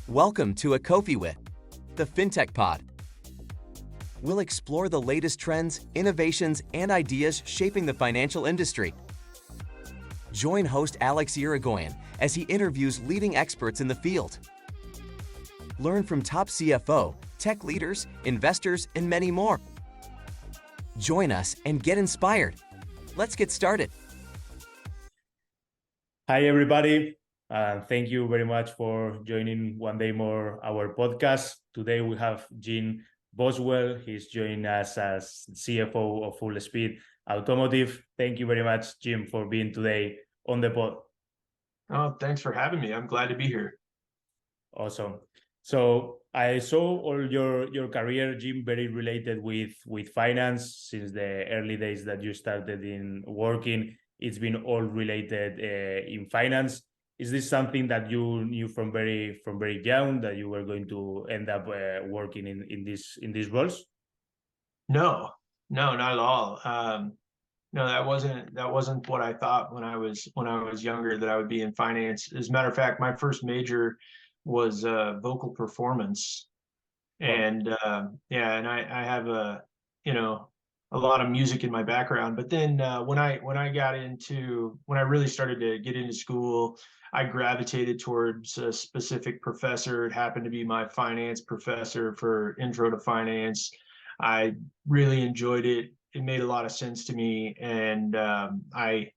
Welcome to a Cofi with the FinTech Pod. We'll explore the latest trends, innovations, and ideas shaping the financial industry. Join host Alex Irigoyen as he interviews leading experts in the field. Learn from top CFO, tech leaders, investors, and many more. Join us and get inspired. Let's get started. Hi, everybody. Thank you very much for joining one day more our podcast. Today we have Jim Boswell. He's joining us as CFO of Full Speed Automotive. Thank you very much, Jim, for being today on the pod. Oh, thanks for having me. I'm glad to be here. Awesome. So I saw all your career, Jim, very related with finance since the early days that you started in working. It's been all related in finance. Is this something that you knew from very young that you were going to end up working in these roles? No, not at all. No, that wasn't what I thought when I was younger, that I would be in finance. As a matter of fact, my first major was vocal performance, and and I have a lot of music in my background. But then when I really started to get into school, I gravitated towards a specific professor. It happened to be my finance professor for Intro to Finance. I really enjoyed it. It made a lot of sense to me, and I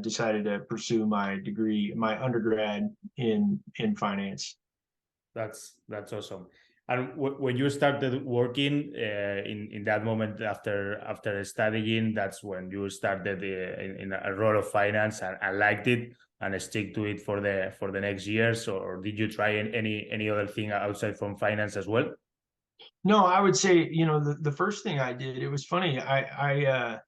decided to pursue my degree, my undergrad in finance. That's awesome. And when you started working in that moment after studying, that's when you started in a role of finance and liked it and stick to it for the next years, or did you try any other thing outside from finance as well? No, I would say, the first thing I did, it was funny. I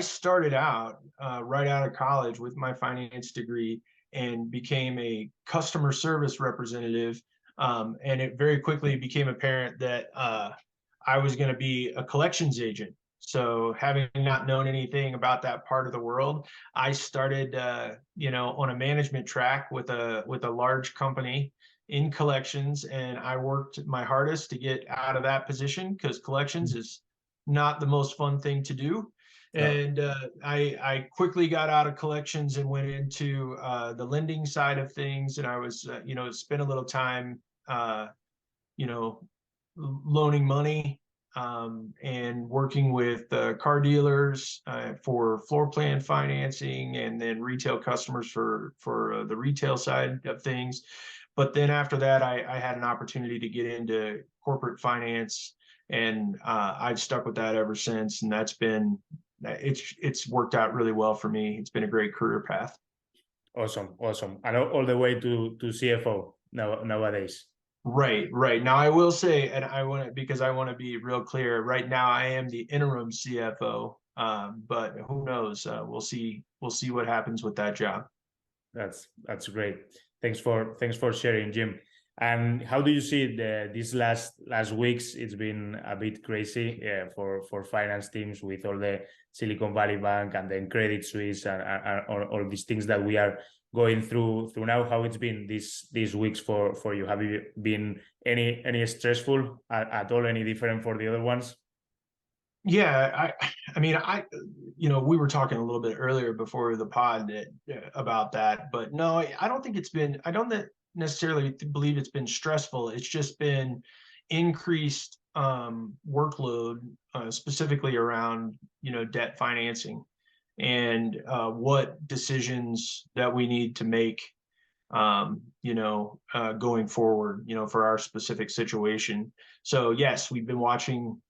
started out right out of college with my finance degree and became a customer service representative. And it very quickly became apparent that I was going to be a collections agent. So having not known anything about that part of the world, I started, on a management track with a large company in collections, and I worked my hardest to get out of that position because collections is not the most fun thing to do. And I quickly got out of collections and went into the lending side of things. And I was, spent a little time, loaning money and working with car dealers for floor plan financing, and then retail customers for the retail side of things. But then after that, I had an opportunity to get into corporate finance, and I've stuck with that ever since. And it's worked out really well for me. It's been a great career path. Awesome. And all the way to CFO nowadays. Right. Now I will say, and I want to be real clear. Right now, I am the interim CFO, but who knows? We'll see what happens with that job. That's great. Thanks for sharing, Jim. And how do you see these last weeks? It's been a bit crazy for finance teams with all the Silicon Valley Bank and then Credit Suisse and all these things that we are going through now. How it's been these weeks for you? Have you been any stressful at all? Any different for the other ones? Yeah, I mean, we were talking a little bit earlier before the pod about that, but no, I don't think I don't necessarily believe it's been stressful. It's just been increased workload, specifically around, debt financing and what decisions that we need to make, going forward, for our specific situation. So yes, we've been watching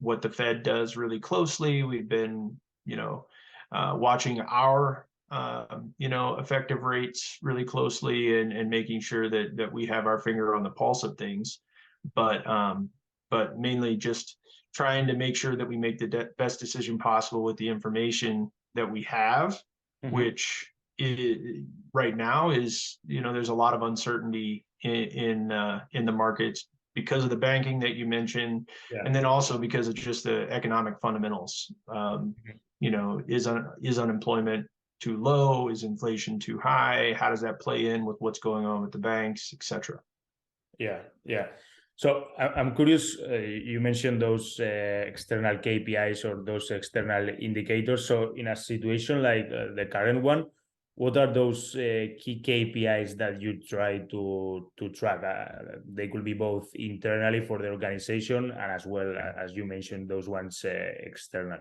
what the Fed does really closely. We've been, watching our, effective rates really closely and making sure that we have our finger on the pulse of things. But mainly just trying to make sure that we make the best decision possible with the information that we have, which right now is, there's a lot of uncertainty in the markets because of the banking that you mentioned, and then also because of just the economic fundamentals. Is unemployment too low? Is inflation too high? How does that play in with what's going on with the banks, et cetera? Yeah. So I'm curious, you mentioned those external KPIs or those external indicators. So in a situation like the current one, what are those key KPIs that you try to track? They could be both internally for the organization and as well as you mentioned, those ones external.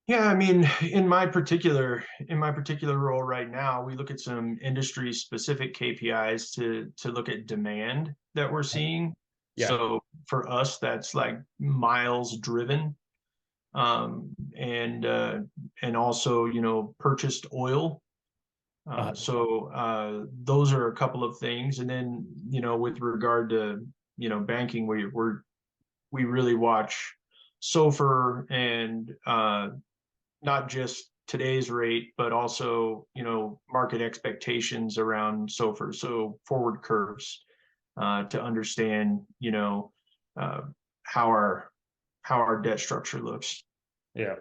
Yeah, I mean, in my particular role right now, we look at some industry specific KPIs to look at demand that we're seeing. Yeah. So for us, that's like miles driven, and also, you know, purchased oil. So those are a couple of things. And then, you know, with regard to, you know, banking, we really watch SOFR and not just today's rate, but also, you know, market expectations around SOFR, so forward curves, to understand, you know, how our debt structure looks. Yeah.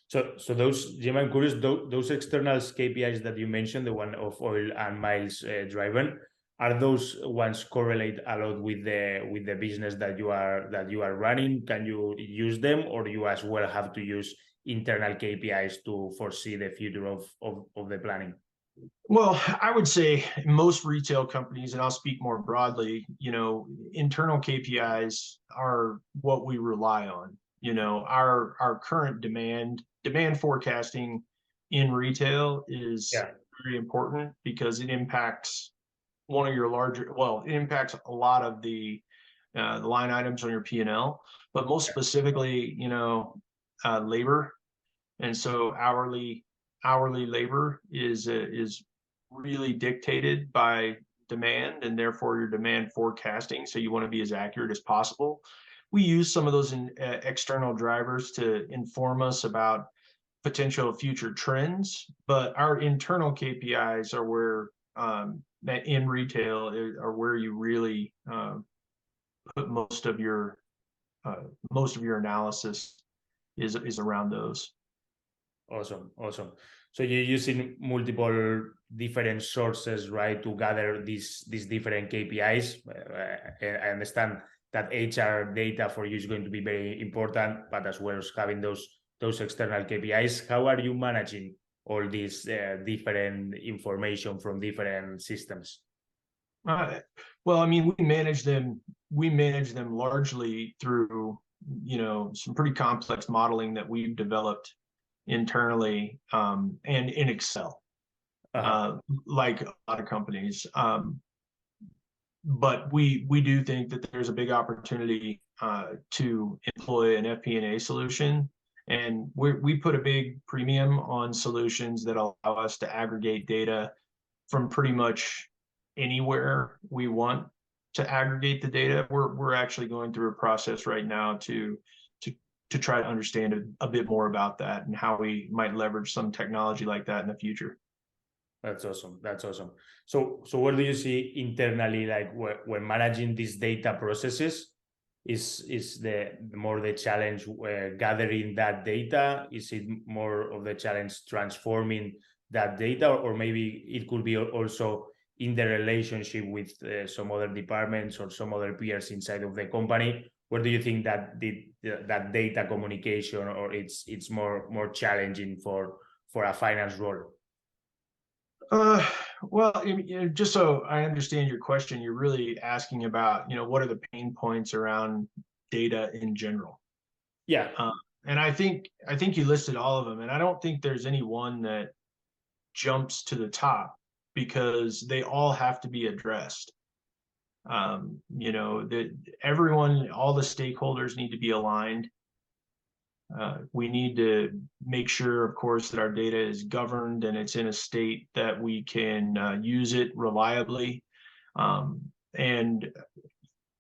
So those, Jim, I'm curious, those external KPIs that you mentioned, the one of oil and miles driven, are those ones correlate a lot with the business that you are running? Can you use them, or do you as well have to use internal KPIs to foresee the future of the planning? Well, I would say most retail companies, and I'll speak more broadly, you know, internal KPIs are what we rely on. You know, our current demand forecasting in retail is Yeah. very important because it impacts one of your larger, well, it impacts a lot of the line items on your P&L, but most specifically, you know, labor. And so hourly labor is really dictated by demand, and therefore your demand forecasting. So you want to be as accurate as possible. We use some of those external drivers to inform us about potential future trends, but our internal KPIs are where that in retail are where you really put most of your analysis is around those. Awesome. So you're using multiple different sources, right, to gather these different KPIs. I understand that HR data for you is going to be very important, but as well as having those external KPIs. How are you managing all these different information from different systems? Well, I mean, we manage them largely through, you know, some pretty complex modeling that we've developed internally, and in Excel, like a lot of companies. But we do think that there's a big opportunity to employ an FP&A solution, and we put a big premium on solutions that allow us to aggregate data from pretty much anywhere we want to aggregate the data. We're actually going through a process right now to try to understand a bit more about that and how we might leverage some technology like that in the future. That's awesome. So what do you see internally, like when managing these data processes? Is the more the challenge gathering that data? Is it more of the challenge transforming that data, or maybe it could be also in the relationship with some other departments or some other peers inside of the company? Where do you think that that data communication, or it's more challenging for a finance role? Well, just so I understand your question, you're really asking about, you know, what are the pain points around data in general? Yeah. And I think you listed all of them, and I don't think there's any one that jumps to the top because they all have to be addressed. You know, that everyone, all the stakeholders need to be aligned. We need to make sure, of course, that our data is governed and it's in a state that we can use it reliably. And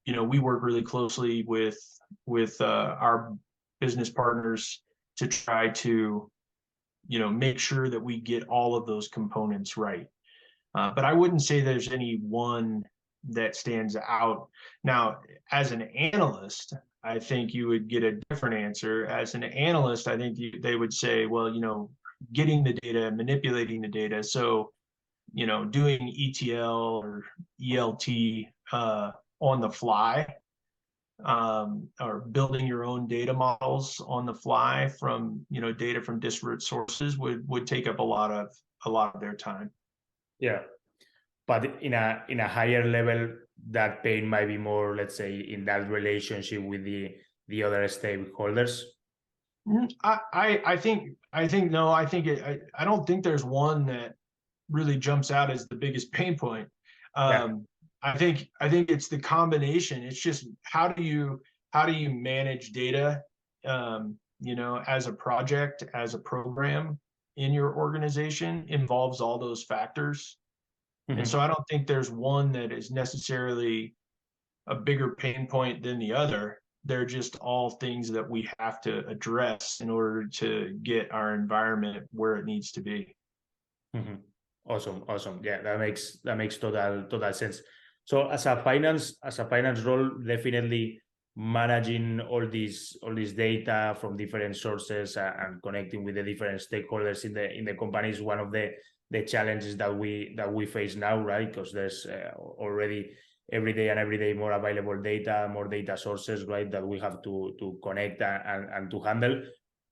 you know, we work really closely with our business partners to try to, you know, make sure that we get all of those components right. But I wouldn't say there's any one that stands out. Now, as an analyst, I think you would get a different answer. As an analyst, I think they would say, well, you know, getting the data, manipulating the data. So, doing ETL or ELT on the fly, or building your own data models on the fly from, data from disparate sources would take up a lot of their time. Yeah, but in a higher level, that pain might be more, let's say, in that relationship with the other stakeholders. I think no, I don't think there's one that really jumps out as the biggest pain point. Yeah. I think it's the combination. It's just how do you manage data, as a project, as a program in your organization involves all those factors. And so I don't think there's one that is necessarily a bigger pain point than the other. They're just all things that we have to address in order to get our environment where it needs to be. Awesome. Yeah, that makes total sense. So as a finance role, definitely managing all this data from different sources, and connecting with the different stakeholders in the company is one of the challenges that we face now, right? Because there's already every day more available data, more data sources, right? That we have to connect and to handle.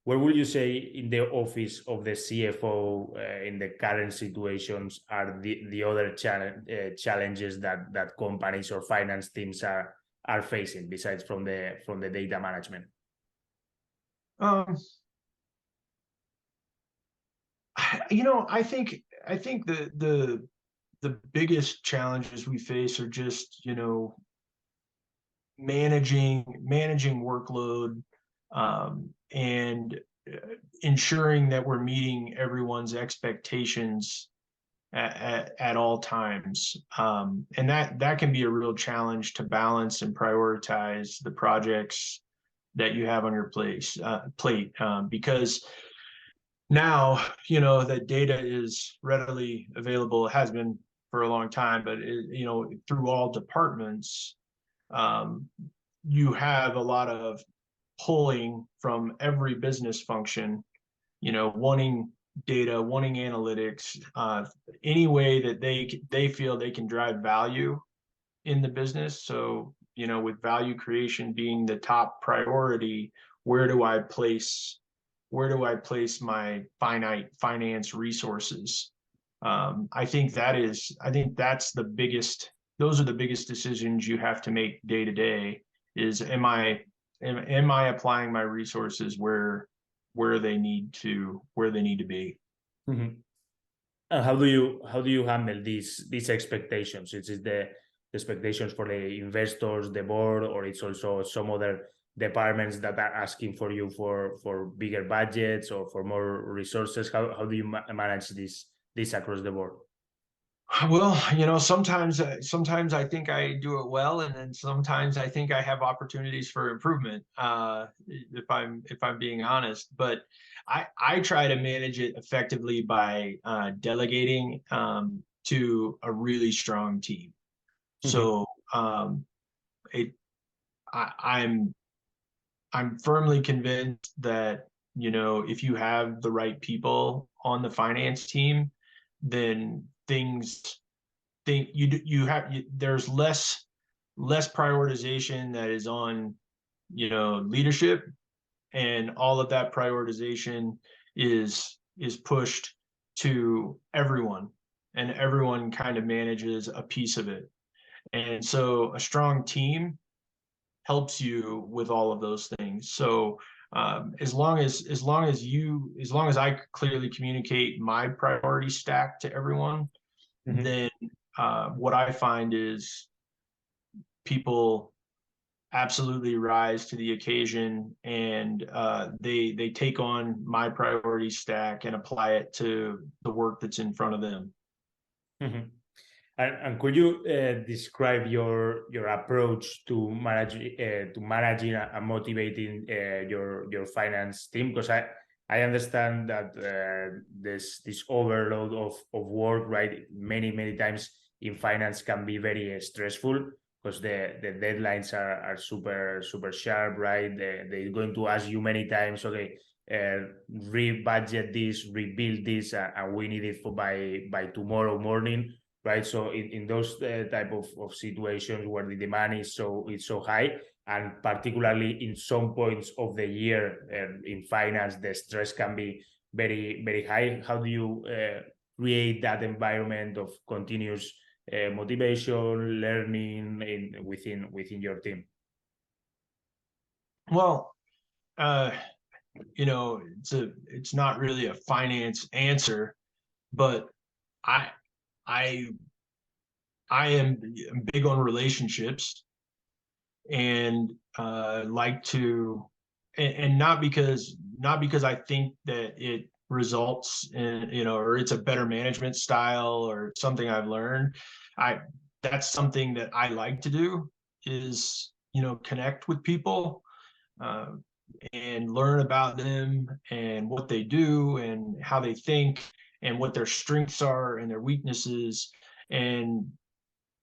Where would you say in the office of the CFO, in the current situations, are the other challenges that companies or finance teams are facing besides from the data management? Um, I think the biggest challenges we face are just, managing workload, and ensuring that we're meeting everyone's expectations at all times. And that can be a real challenge to balance and prioritize the projects that you have on your plate, because now, that data is readily available. It has been for a long time, but through all departments, you have a lot of pulling from every business function, wanting data, wanting analytics, any way that they feel they can drive value in the business. So, with value creation being the top priority, where do I place my finite finance resources? I think that's those are the biggest decisions you have to make day to day, is am I applying my resources where they need to be? Mhm. And how do you handle these expectations? Is it the expectations for the investors, the board, or it's also some other departments that are asking for you for bigger budgets or for more resources? How do you manage this across the board? Well, sometimes I think I do it well, and then sometimes I think I have opportunities for improvement. If I'm being honest, but I try to manage it effectively by delegating, to a really strong team. So, it I, I'm firmly convinced that, if you have the right people on the finance team, then there's less prioritization that is on, leadership, and all of that prioritization is pushed to everyone, and everyone kind of manages a piece of it. And so a strong team helps you with all of those things. So, as long as I clearly communicate my priority stack to everyone, then what I find is people absolutely rise to the occasion, and they take on my priority stack and apply it to the work that's in front of them. Mhm. And could you describe your approach to managing and motivating your finance team? Because I understand that there's this overload of work, right? Many times in finance can be very stressful because the deadlines are super sharp, right? They're going to ask you many times, okay, re-budget this, rebuild this, and we need it for by tomorrow morning, right? So in those type of situations where the demand is so high, and particularly in some points of the year in finance, the stress can be very, very high. How do you create that environment of continuous motivation, learning within your team? Well, it's not really a finance answer, but I I I am big on relationships, and like to, and not because I think that it results in, or it's a better management style or something I've learned. I That's something that I like to do, is connect with people, uh, and learn about them and what they do and how they think and what their strengths are and their weaknesses. And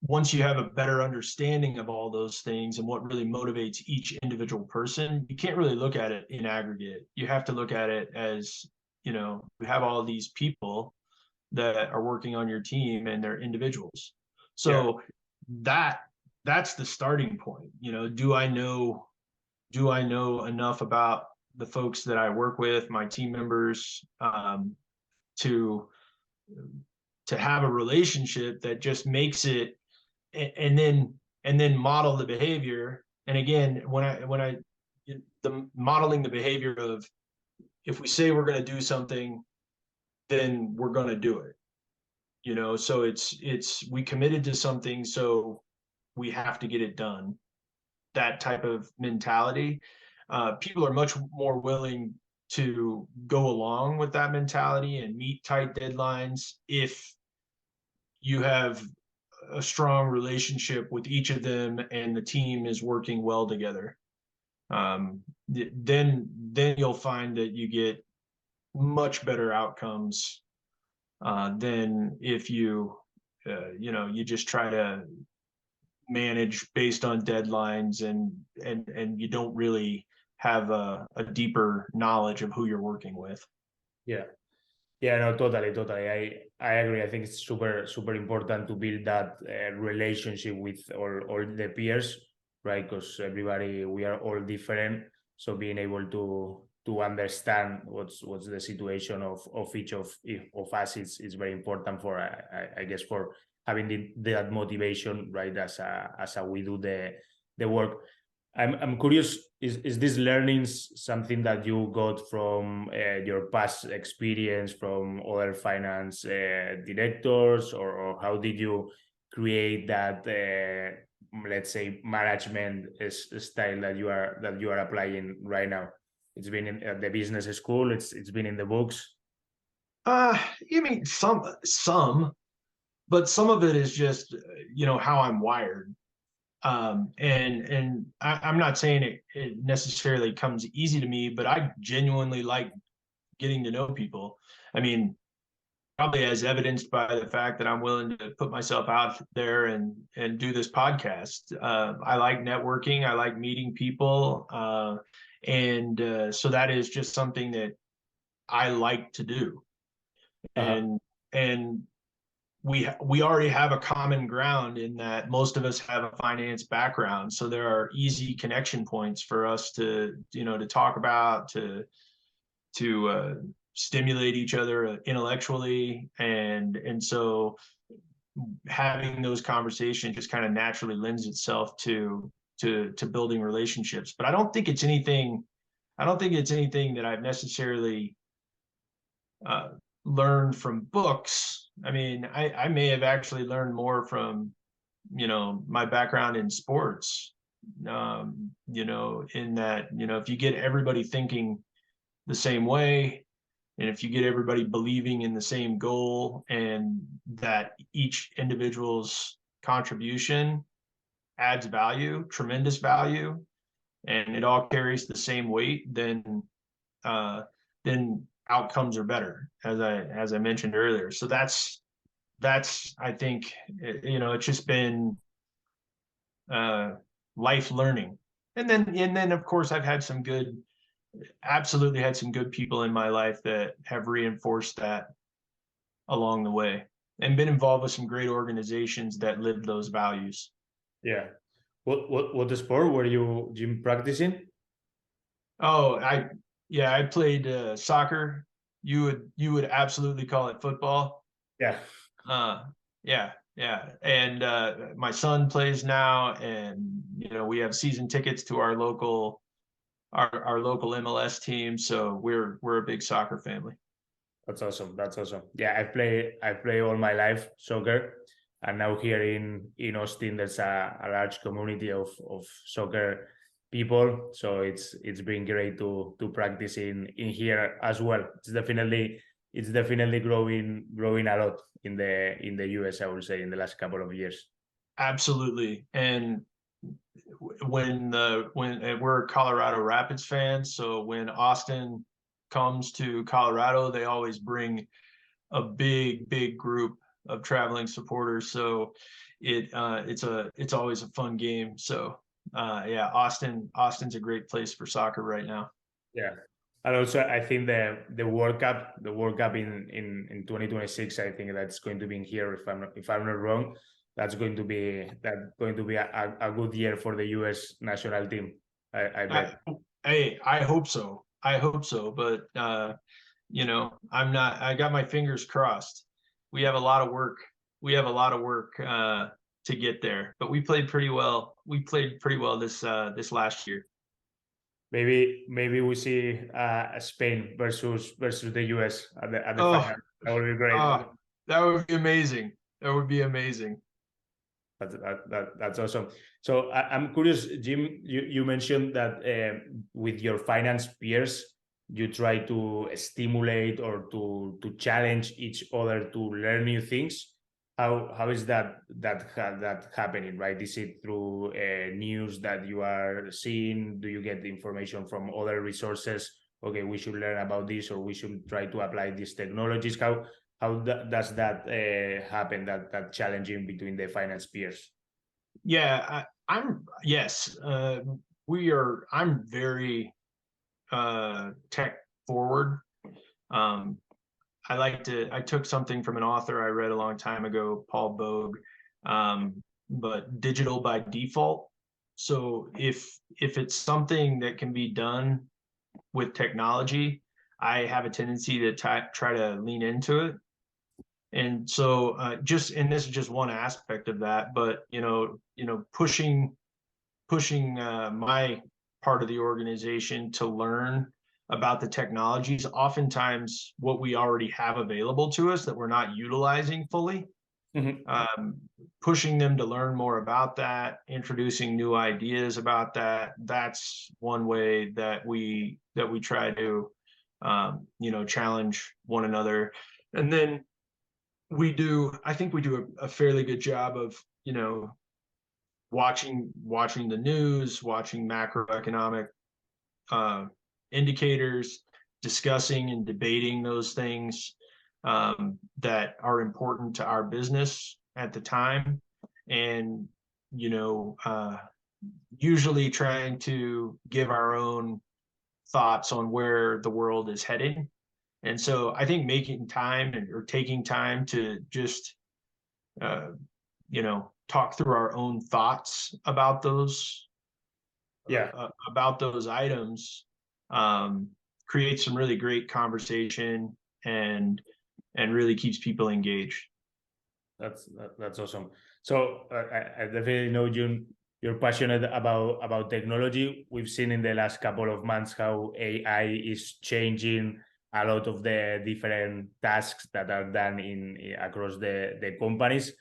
once you have a better understanding of all those things and what really motivates each individual person, you can't really look at it in aggregate. You have to look at it as, you have all these people that are working on your team and they're individuals. So that's the starting point. Do I know enough about the folks that I work with, my team members, to have a relationship that just makes it, and then model the behavior. And again, when I the modeling the behavior of, if we say we're going to do something, then we're going to do it. So it's we committed to something, so we have to get it done. That type of mentality, people are much more willing to go along with that mentality and meet tight deadlines if you have a strong relationship with each of them and the team is working well together. Then you'll find that you get much better outcomes than if you just try to manage based on deadlines, and you don't really have a deeper knowledge of who you're working with. Yeah. Yeah, no, totally. I agree. I think it's super important to build that relationship with all the peers, right? Because we are all different. So being able to understand what's the situation of each of us is very important for, I guess, for having that motivation, right? As we do the work. I'm curious, is this learnings something that you got from your past experience from other finance directors, or how did you create that let's say management style that you are applying right now? It's been in the business school, it's been in the books. You mean some, but some of it is just how I'm wired. And I'm not saying it necessarily comes easy to me, but I genuinely like getting to know people. I mean, probably as evidenced by the fact that I'm willing to put myself out there and do this podcast. I like networking. I like meeting people. So that is just something that I like to do. And and we already have a common ground in that most of us have a finance background, so there are easy connection points for us to talk about, to stimulate each other intellectually, and so having those conversations just kind of naturally lends itself to building relationships. But I don't think it's anything that I've necessarily learned from books. I mean, I may have actually learned more from, my background in sports, in that, if you get everybody thinking the same way, and if you get everybody believing in the same goal, and that each individual's contribution adds value, tremendous value, and it all carries the same weight, then outcomes are better, as I mentioned earlier. So that's I think, it's just been life learning. And then of course I've had some good absolutely had some good people in my life that have reinforced that along the way, and been involved with some great organizations that live those values. Yeah. What sport were you, Jim, practicing? Oh, I played soccer. You would absolutely call it football. Yeah. Uh, yeah. And my son plays now, and we have season tickets to our local MLS team, so we're a big soccer family. That's awesome. That's awesome. Yeah, I play all my life soccer, and now here in Austin, there's a large community of soccer people. So it's been great to practice in here as well. It's definitely growing a lot in the US, I would say, in the last couple of years. Absolutely. And when we're Colorado Rapids fans, so when Austin comes to Colorado, they always bring a big group of traveling supporters. So it's always a fun game. So yeah, Austin's a great place for soccer right now. Yeah. And also, I think the World Cup in 2026, I think that's going to be in here. If I'm not wrong, that's going to be a good year for the U.S. national team. I I, bet. hey, I hope so. I hope so. But I'm not. I got my fingers crossed. We have a lot of work. We have a lot of work to get there. But we played pretty well. We played pretty well this last year. Maybe we see Spain versus the U.S. at the Oh, final. That would be great. oh, that would be amazing. That would be amazing. That's awesome. So I'm curious, Jim. You mentioned that with your finance peers, you try to stimulate or to challenge each other to learn new things. How is that happening? Right? Is it through news that you are seeing? Do you get the information from other resources? Okay, we should learn about this, or we should try to apply these technologies. Does that happen? That challenging between the finance peers? Yeah, I'm yes. We are. I'm very tech forward. Um, I took something from an author I read a long time ago, Paul Bogue, but digital by default. So if it's something that can be done with technology, I have a tendency to try to lean into it. And so and this is just one aspect of that, but pushing my part of the organization to learn about the technologies, oftentimes what we already have available to us that we're not utilizing fully. Mhm. Pushing them to learn more about that, introducing new ideas about that. That's one way that we try to challenge one another. And then I think we do a fairly good job of watching the news, watching macroeconomic uh, indicators, discussing and debating those things that are important to our business at the time, and you know, uh, usually trying to give our own thoughts on where the world is heading. And so I think making time or taking time to just uh, talk through our own thoughts Yeah. about those items um, creates some really great conversation and really keeps people engaged. That's awesome. So I definitely know you're passionate about technology. We've seen in the last couple of months how AI is changing a lot of the different tasks that are done across the companies.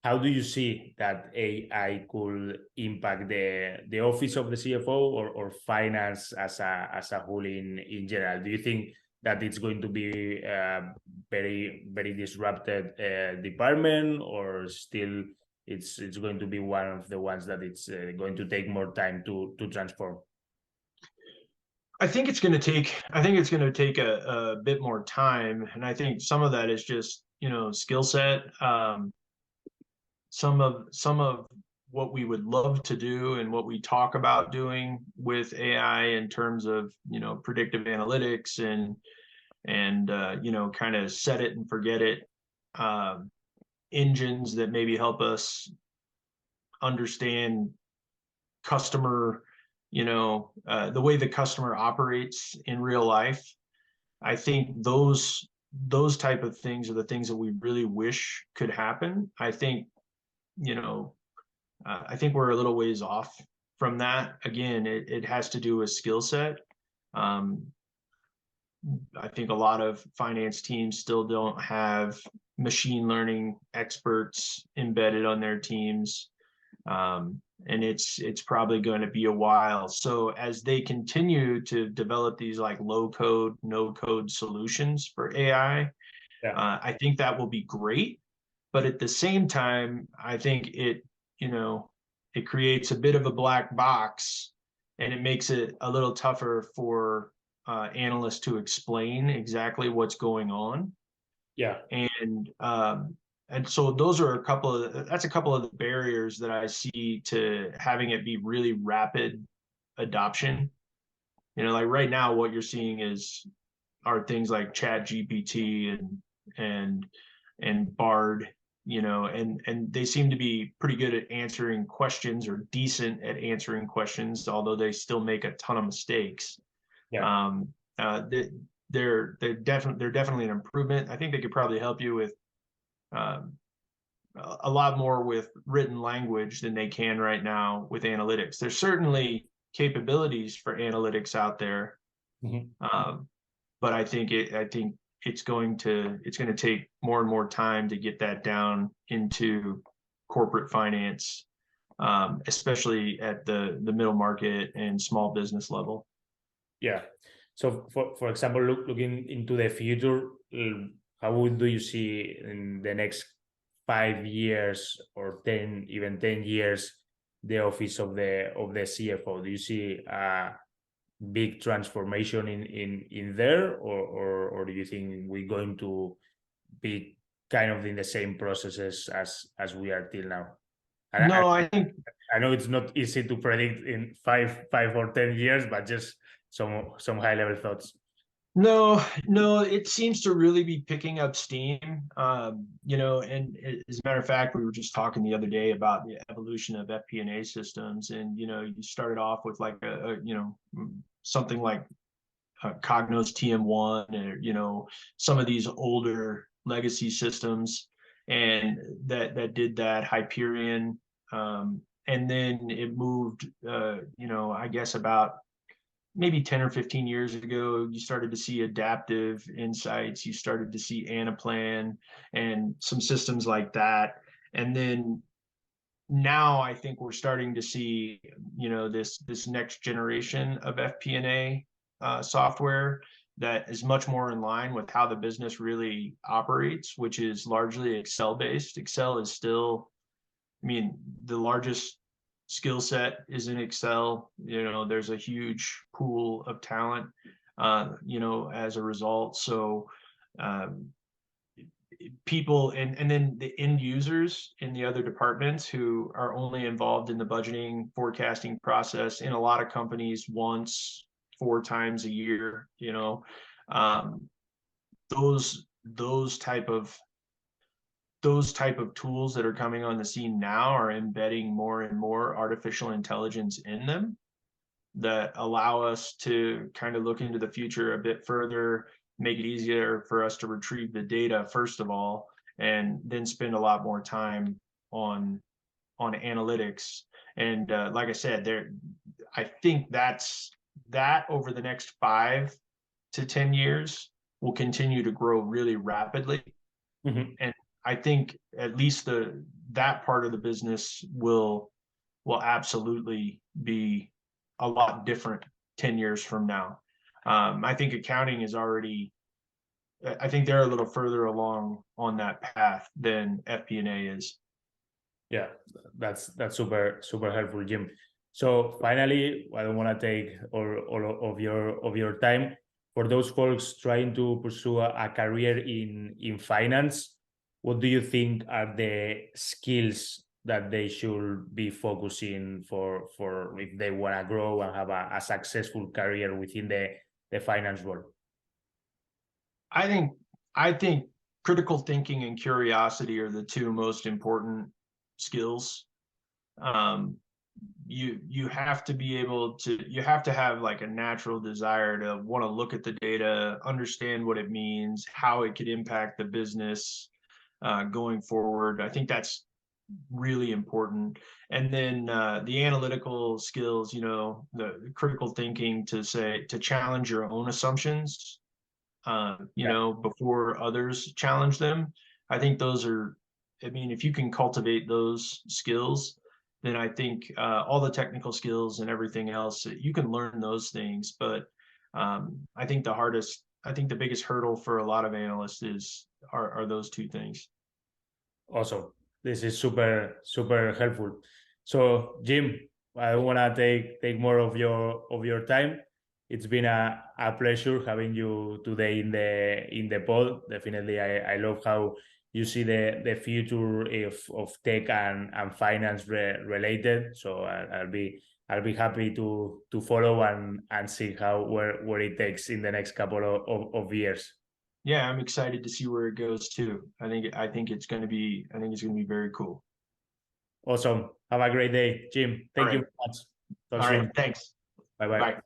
How do you see that AI could impact the office of the CFO or finance as a whole in general? Do you think that it's going to be very very disrupted department, or still it's going to be one of the ones that it's going to take more time to transform? I think it's going to take a bit more time, and I think some of that is just skill set. Some of what we would love to do and what we talk about doing with AI in terms of, predictive analytics and kind of set it and forget it engines that maybe help us understand customer, the way the customer operates in real life. I think those type of things are the things that we really wish could happen. I think, I think we're a little ways off from that. Again, it has to do with skill set. I think a lot of finance teams still don't have machine learning experts embedded on their teams. And it's probably going to be a while. So as they continue to develop these like low code, no code solutions for AI, I think that will be great. But at the same time, I think it creates a bit of a black box, and it makes it a little tougher for analysts to explain exactly what's going on. Yeah. And so those are that's a couple of the barriers that I see to having it be really rapid adoption. Like right now, what you're seeing are things like Chat GPT and Bard, and they seem to be pretty good at answering questions, or decent at answering questions, although they still make a ton of mistakes. Yeah. They're definitely an improvement. I think they could probably help you with a lot more with written language than they can right now with analytics. There's certainly capabilities for analytics out there, but I think it's going to take more and more time to get that down into corporate finance, especially at the middle market and small business level. Yeah. So for example, looking into the future, how do you see in the next 5 years or 10 years the office of the CFO? Do you see a big transformation in there, or do you think we're going to be kind of in the same processes as we are till now? No, I know it's not easy to predict in 5 or 10 years, but just some high level thoughts. No, it seems to really be picking up steam. And as a matter of fact, we were just talking the other day about the evolution of FP&A systems, and you started off with like something like Cognos TM1, or some of these older legacy systems, and that did that Hyperion, and then it moved. I guess about maybe 10 or 15 years ago, you started to see Adaptive Insights, you started to see Anaplan and some systems like that. And then now I think we're starting to see, this next generation of FP&A software that is much more in line with how the business really operates, which is largely Excel based. Excel is still, the largest skill set is in Excel. There's a huge pool of talent, as a result. So people and then the end users in the other departments who are only involved in the budgeting forecasting process in a lot of companies once 4 times a year, those type of tools that are coming on the scene now are embedding more and more artificial intelligence in them that allow us to kind of look into the future a bit further, make it easier for us to retrieve the data, first of all, and then spend a lot more time on analytics. And like I said, I think that over the next 5 to 10 years will continue to grow really rapidly. And I think at least that part of the business will absolutely be a lot different 10 years from now. I think accounting is I think they're a little further along on that path than FP&A is. Yeah, that's super helpful, Jim. So finally, I don't want to take all of your time. For those folks trying to pursue a career in finance, what do you think are the skills that they should be focusing for if they want to grow and have a successful career within the finance world? I think critical thinking and curiosity are the two most important skills. You have to be able to, you have to have like a natural desire to want to look at the data, understand what it means, how it could impact the business going forward. I think that's really important. And then the analytical skills, you know, the critical thinking to challenge your own assumptions, you know, before others challenge them. I think those are, I mean, if you can cultivate those skills, then I think all the technical skills and everything else, you can learn those things. But I think the biggest hurdle for a lot of analysts are those two things. Awesome. This is super helpful. So Jim, I don't want to take more of your time. It's been a pleasure having you today in the pod. Definitely, I love how you see the future of tech and finance related. So I'll be happy to follow and see how where it takes in the next couple of years. Yeah, I'm excited to see where it goes too. I think it's going to be very cool. Awesome. Have a great day, Jim. All Thank you right. very much. Talk All soon. right. Thanks. Bye bye. Bye.